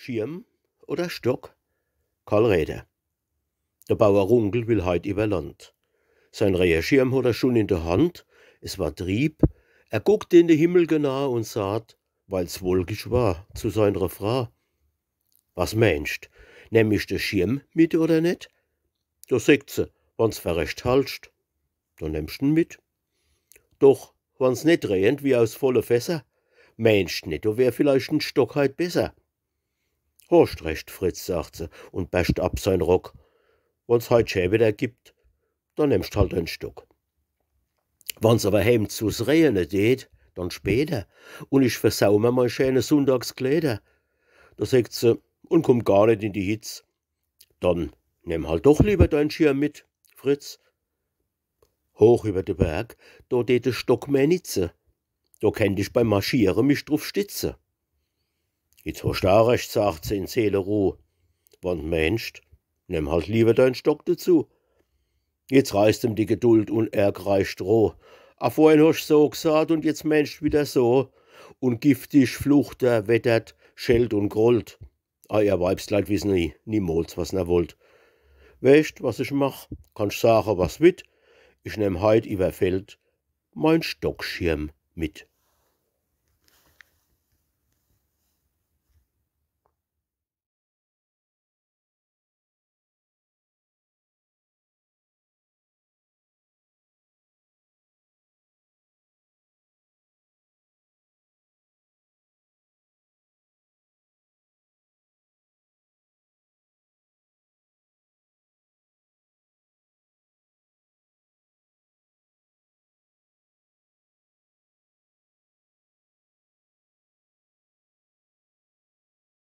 Schirm oder Stock? Karl Räder. Der Bauer Runkel will heut über Land. Sein Reherschirm hat er schon in der Hand. Es war Trieb. Er guckt in den Himmel genau und sagt, weil's wolkig war, zu seiner Frau: Was meinst, nehm ich den Schirm mit oder net? Da sagt sie, wann's verrecht haltst, dann nimmst ihn mit. Doch, wann's net drehend wie aus volle Fässer, meinst net, da wär vielleicht ein Stock heut besser. Hast recht, Fritz, sagt sie und bascht ab sein Rock. Wann's heut schön Wetter gibt, dann nimmst halt einen Stock. Wann's aber heim zu's Regnen geht, dann später, und ich versau mir mal schöne Sonntagskleider. Da sagt sie, und komm gar nicht in die Hitz. Dann nimm halt doch lieber deinen Schirm mit, Fritz. Hoch über den Berg, da tät der Stock mehr nitze. Da kennt ich beim Marschieren mich drauf stütze. Jetzt hast du auch recht, sagt sie in Seelenruhe. Wann meinst, nimm halt lieber deinen Stock dazu. Jetzt reißt ihm die Geduld und er kreischt roh. A vorhin hast du so gesagt und jetzt meinst wieder so. Und giftig flucht er, wettert, schellt und grollt. Ihr Weibsleid wissen niemals, was er wollt. Weißt, was ich mach? Kannst sagen, was wit. Ich nehm heut überfällt mein Stockschirm mit.